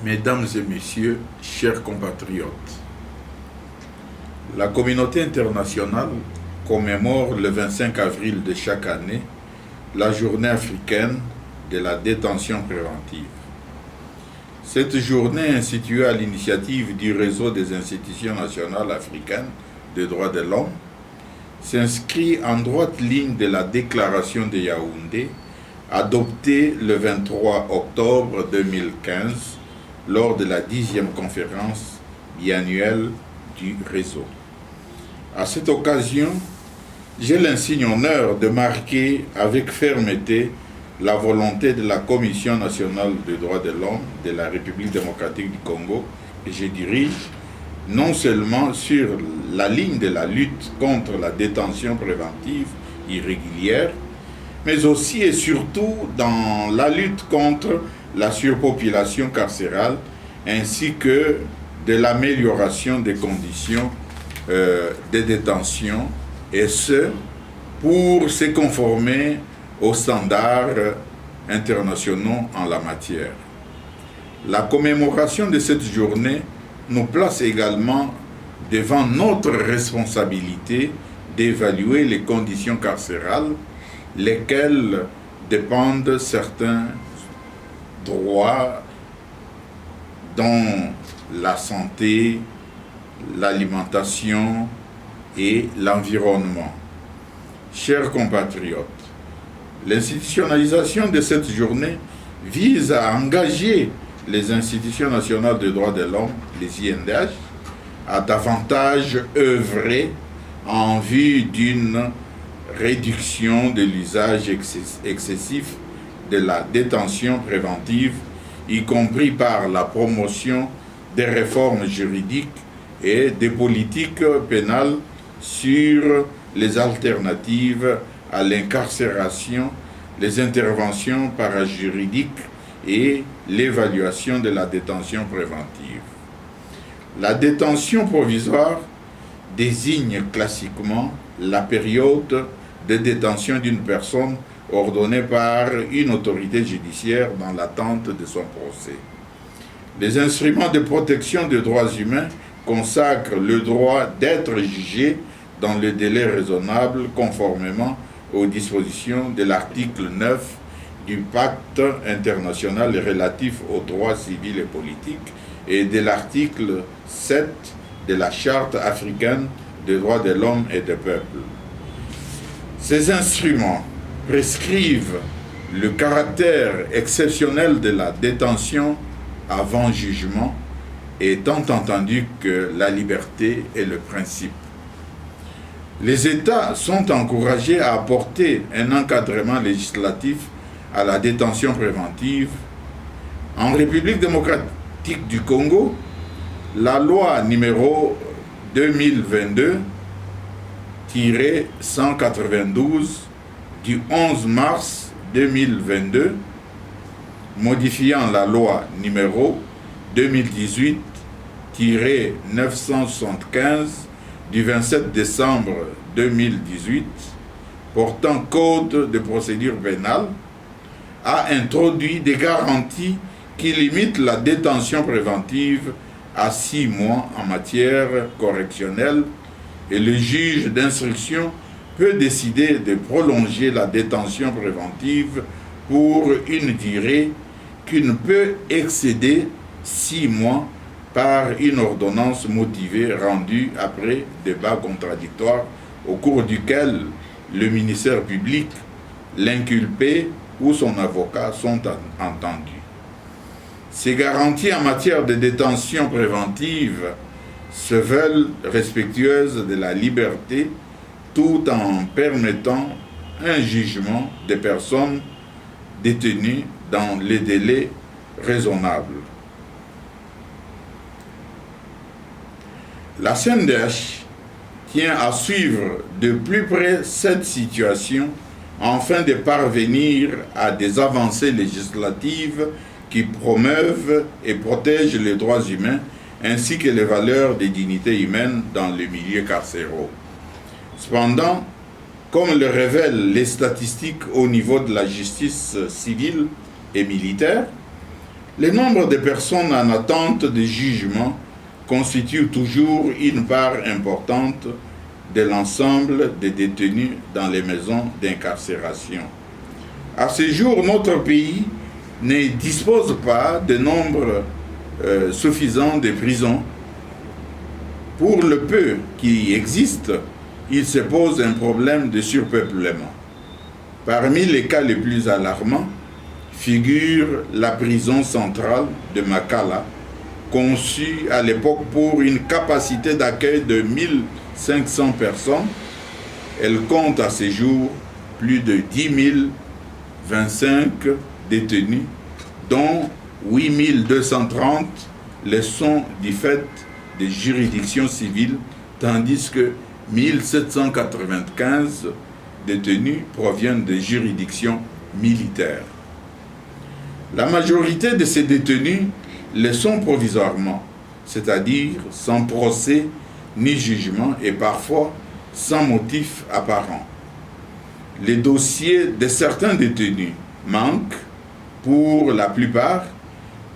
Mesdames et messieurs, chers compatriotes, la communauté internationale commémore le 25 avril de chaque année la journée africaine de la détention préventive. Cette journée, instituée à l'initiative du réseau des institutions nationales africaines des droits de l'homme, s'inscrit en droite ligne de la déclaration de Yaoundé, adoptée le 23 octobre 2015 lors de la 10e conférence biannuelle du réseau. À cette occasion, j'ai l'insigne honneur de marquer avec fermeté la volonté de la Commission nationale des droits de l'homme de la République démocratique du Congo, que je dirige, non seulement sur la ligne de la lutte contre la détention préventive irrégulière, mais aussi et surtout dans la lutte contre la surpopulation carcérale, ainsi que de l'amélioration des conditions de détention, et ce, pour se conformer aux standards internationaux en la matière. La commémoration de cette journée nous place également devant notre responsabilité d'évaluer les conditions carcérales, lesquelles dépendent certains droits dont la santé, l'alimentation et l'environnement. Chers compatriotes, l'institutionnalisation de cette journée vise à engager les institutions nationales des droits de l'homme, les INDH, à davantage œuvrer en vue d'une réduction de l'usage excessif de la détention préventive, y compris par la promotion des réformes juridiques et des politiques pénales sur les alternatives à l'incarcération, les interventions parajuridiques et l'évaluation de la détention préventive. La détention provisoire désigne classiquement la période de détention d'une personne ordonnée par une autorité judiciaire dans l'attente de son procès. Les instruments de protection des droits humains consacrent le droit d'être jugé dans le délai raisonnable conformément aux dispositions de l'article 9 du Pacte international relatif aux droits civils et politiques et de l'article 7 de la Charte africaine des droits de l'homme et des peuples. Ces instruments prescrivent le caractère exceptionnel de la détention avant jugement, étant entendu que la liberté est le principe. Les États sont encouragés à apporter un encadrement législatif à la détention préventive. En République démocratique du Congo, la loi numéro 2022-192 du 11 mars 2022, modifiant la loi numéro 2018-975 du 27 décembre 2018, portant code de procédure pénale, a introduit des garanties qui limitent la détention préventive à 6 mois en matière correctionnelle, et le juge d'instruction peut décider de prolonger la détention préventive pour une durée qui ne peut excéder 6 mois par une ordonnance motivée rendue après débat contradictoire au cours duquel le ministère public, l'inculpé ou son avocat sont entendus. Ces garanties en matière de détention préventive se veulent respectueuses de la liberté tout en permettant un jugement des personnes détenues dans les délais raisonnables. La CNDH tient à suivre de plus près cette situation afin de parvenir à des avancées législatives qui promeuvent et protègent les droits humains ainsi que les valeurs de dignité humaine dans les milieux carcéraux. Cependant, comme le révèlent les statistiques au niveau de la justice civile et militaire, Le nombre de personnes en attente de jugement constitue toujours une part importante de l'ensemble des détenus dans les maisons d'incarcération. À ce jour, notre pays ne dispose pas de nombre suffisant de prisons. Pour le peu qui existe, il se pose un problème de surpeuplement. Parmi les cas les plus alarmants figure la prison centrale de Makala, conçue à l'époque pour une capacité d'accueil de 1500 personnes. Elle compte à ce jour plus de 10 025 détenus, dont 8 230 le sont du fait des juridictions civiles, tandis que 1795 détenus proviennent des juridictions militaires. La majorité de ces détenus le sont provisoirement, c'est-à-dire sans procès ni jugement et parfois sans motif apparent. Les dossiers de certains détenus manquent, pour la plupart,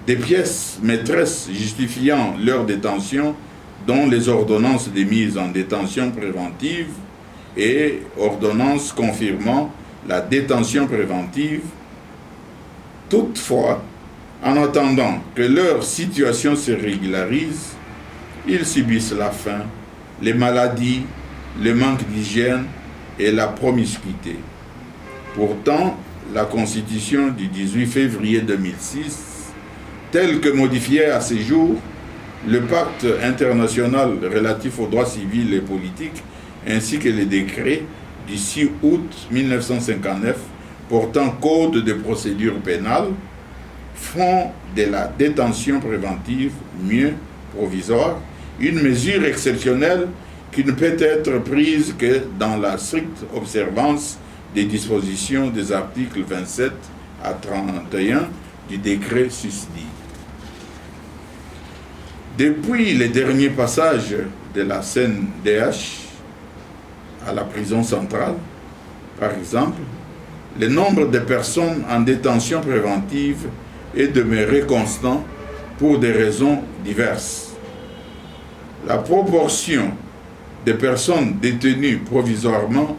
des pièces maîtresses justifiant leur détention, dont les ordonnances de mise en détention préventive et ordonnances confirmant la détention préventive. Toutefois, en attendant que leur situation se régularise, ils subissent la faim, les maladies, le manque d'hygiène et la promiscuité. Pourtant, la Constitution du 18 février 2006, telle que modifiée à ce jour, le pacte international relatif aux droits civils et politiques, ainsi que le décret du 6 août 1959 portant code de procédure pénale, font de la détention préventive, mieux provisoire, une mesure exceptionnelle qui ne peut être prise que dans la stricte observance des dispositions des articles 27 à 31 du décret susdit. Depuis les derniers passages de la CNDH à la prison centrale, par exemple, le nombre de personnes en détention préventive est demeuré constant pour des raisons diverses. La proportion des personnes détenues provisoirement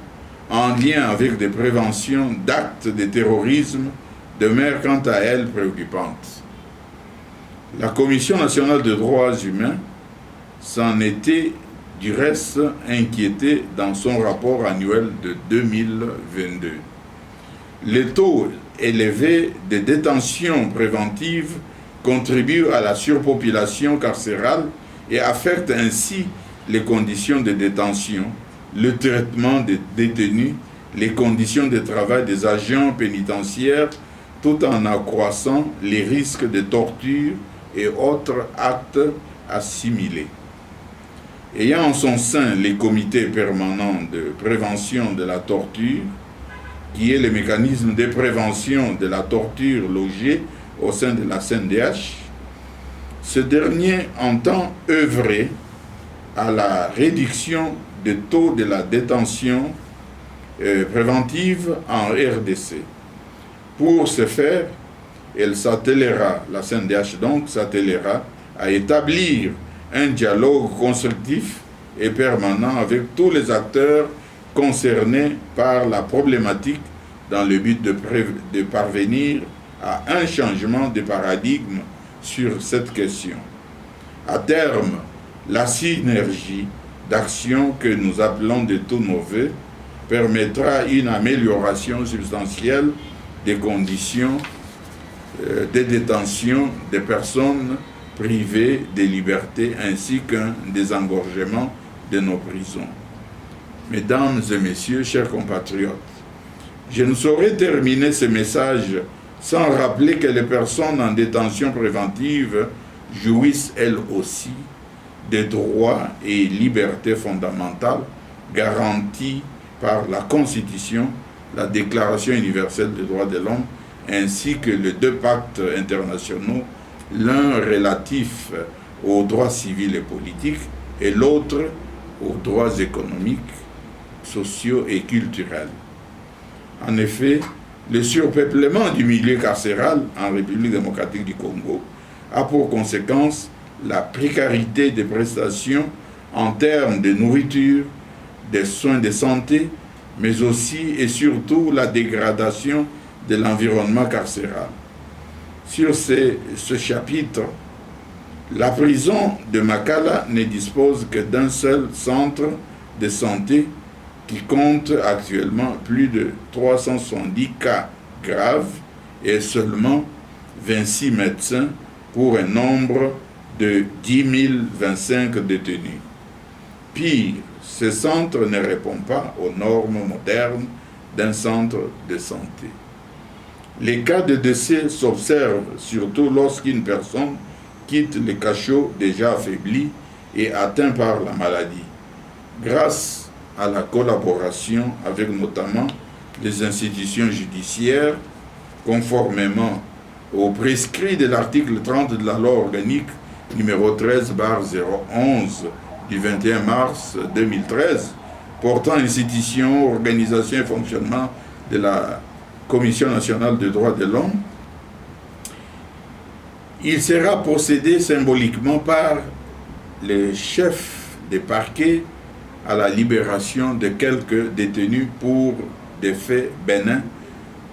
en lien avec des préventions d'actes de terrorisme demeure quant à elle préoccupante. La Commission nationale des droits humains s'en était du reste inquiétée dans son rapport annuel de 2022. Le taux élevé de détention préventive contribue à la surpopulation carcérale et affecte ainsi les conditions de détention, le traitement des détenus, les conditions de travail des agents pénitentiaires, tout en accroissant les risques de torture et autres actes assimilés. Ayant en son sein les comités permanents de prévention de la torture, qui est le mécanisme de prévention de la torture logé au sein de la CNDH, ce dernier entend œuvrer à la réduction des taux de la détention préventive en RDC. Pour ce faire, la CNDH donc s'attellera à établir un dialogue constructif et permanent avec tous les acteurs concernés par la problématique dans le but de parvenir à un changement de paradigme sur cette question. À terme, la synergie d'action que nous appelons de tous nos vœux permettra une amélioration substantielle des conditions de détention des personnes privées de liberté ainsi qu'un désengorgement de nos prisons. Mesdames et messieurs, chers compatriotes, je ne saurais terminer ce message sans rappeler que les personnes en détention préventive jouissent elles aussi des droits et libertés fondamentales garantis par la Constitution, la Déclaration universelle des droits de l'homme, ainsi que les deux pactes internationaux, l'un relatif aux droits civils et politiques et l'autre aux droits économiques, sociaux et culturels. En effet, Le surpeuplement du milieu carcéral en République démocratique du Congo a pour conséquence la précarité des prestations en termes de nourriture, des soins de santé, mais aussi et surtout la dégradation de l'environnement carcéral. Sur ce chapitre, la prison de Makala ne dispose que d'un seul centre de santé qui compte actuellement plus de 370 cas graves et seulement 26 médecins pour un nombre de 10 025 détenus. Pire, ce centre ne répond pas aux normes modernes d'un centre de santé. Les cas de décès s'observent surtout lorsqu'une personne quitte le cachot déjà affaibli et atteint par la maladie. Grâce à la collaboration avec notamment les institutions judiciaires, conformément aux prescrits de l'article 30 de la loi organique numéro 13/011 du 21 mars 2013, portant institution, organisation et fonctionnement de la Commission nationale des droits de l'homme, il sera procédé symboliquement par les chefs des parquets à la libération de quelques détenus pour des faits bénins,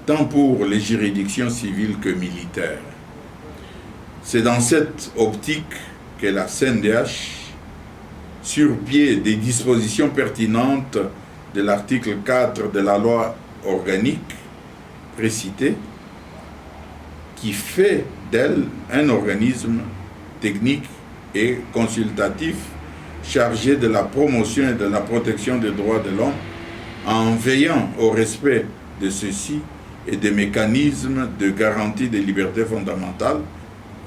tant pour les juridictions civiles que militaires. C'est dans cette optique que la CNDH, sur pied des dispositions pertinentes de l'article 4 de la loi organique précitée, qui fait d'elle un organisme technique et consultatif chargé de la promotion et de la protection des droits de l'homme, en veillant au respect de ceux-ci et des mécanismes de garantie des libertés fondamentales,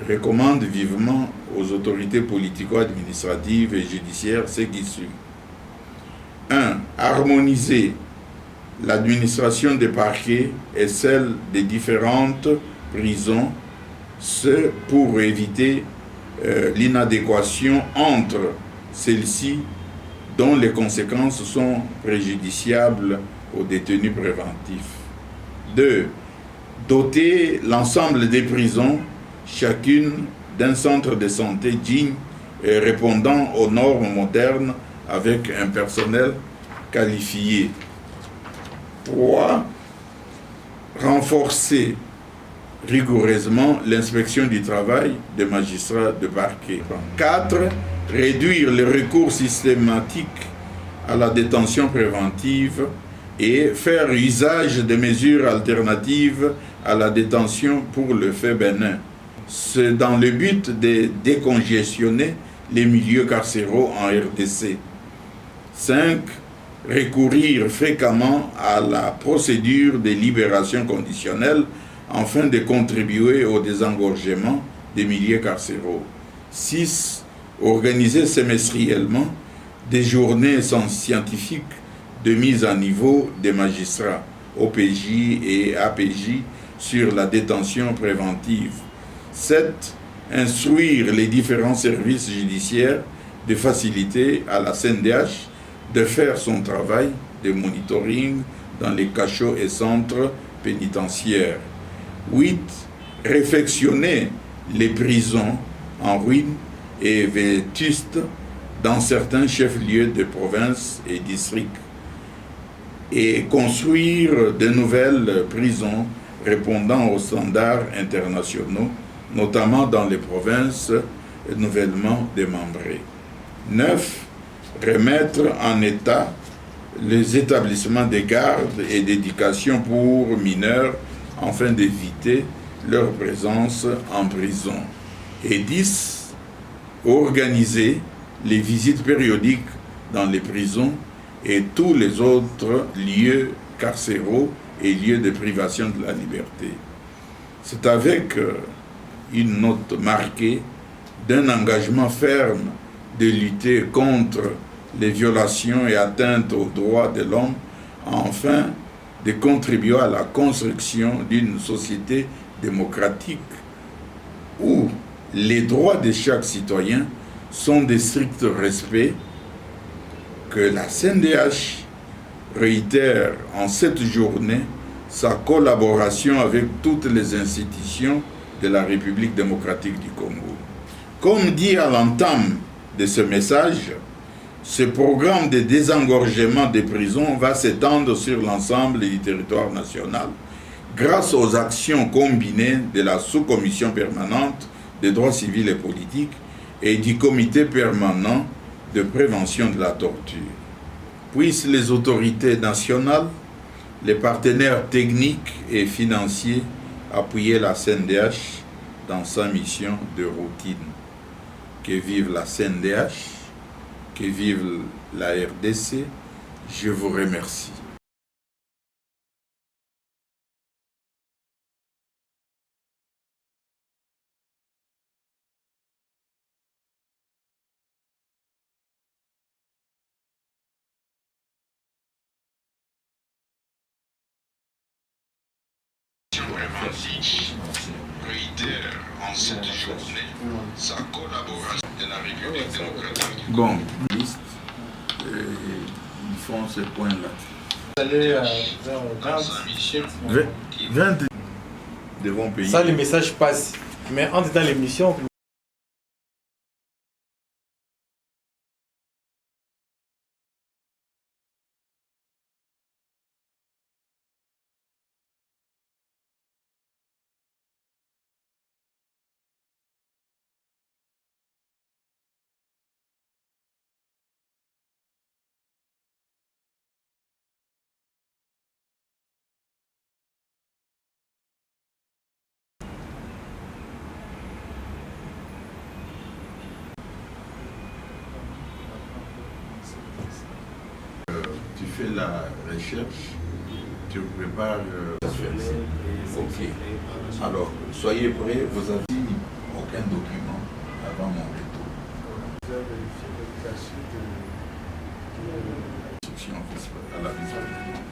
recommande vivement aux autorités politico-administratives et judiciaires ce qui suit. 1. Harmoniser l'administration des parquets et celle des différentes prisons, ce pour éviter l'inadéquation entre celles-ci dont les conséquences sont préjudiciables aux détenus préventifs. 2. Doter l'ensemble des prisons, chacune d'un centre de santé digne et répondant aux normes modernes avec un personnel qualifié. 3. Renforcer rigoureusement l'inspection du travail des magistrats de parquet. 4. Réduire le recours systématique à la détention préventive et faire usage de mesures alternatives à la détention pour le fait bénin. C'est dans le but de décongestionner les milieux carcéraux en RDC. 5. Recourir fréquemment à la procédure de libération conditionnelle afin de contribuer au désengorgement des milieux carcéraux. 6. Organiser semestriellement des journées scientifiques de mise à niveau des magistrats, OPJ et APJ, sur la détention préventive. 7. Instruire les différents services judiciaires de faciliter à la CNDH de faire son travail de monitoring dans les cachots et centres pénitentiaires. 8. Réfectionner les prisons en ruine et vétustes dans certains chefs-lieux de province et districts et construire de nouvelles prisons répondant aux standards internationaux, notamment dans les provinces nouvellement démembrées. 9. Remettre en état les établissements de garde et d'éducation pour mineurs afin d'éviter leur présence en prison. Et 10. Organiser les visites périodiques dans les prisons et tous les autres lieux carcéraux et lieux de privation de la liberté. C'est avec une note marquée d'un engagement ferme de lutter contre les violations et atteintes aux droits de l'homme, afin de contribuer à la construction d'une société démocratique où les droits de chaque citoyen sont de strict respect, que la CNDH réitère en cette journée sa collaboration avec toutes les institutions de la République démocratique du Congo. Comme dit à l'entame de ce message, ce programme de désengorgement des prisons va s'étendre sur l'ensemble du territoire national grâce aux actions combinées de la sous-commission permanente des droits civils et politiques et du comité permanent de prévention de la torture. Puissent les autorités nationales, les partenaires techniques et financiers appuyer la CNDH dans sa mission de routine. Que vive la CNDH, que vive la RDC, je vous remercie. Réitère en cette journée sa collaboration de la République démocratique. Bon, liste, ils font ce point-là. Vous allez vers 20 devant payer. Ça, le message passe. Mais en dans l'émission, tu fais la recherche, tu prépares. Ok. Alors, soyez prêts, vous avez aucun document avant mon retour. Instruction à la vice-présidente.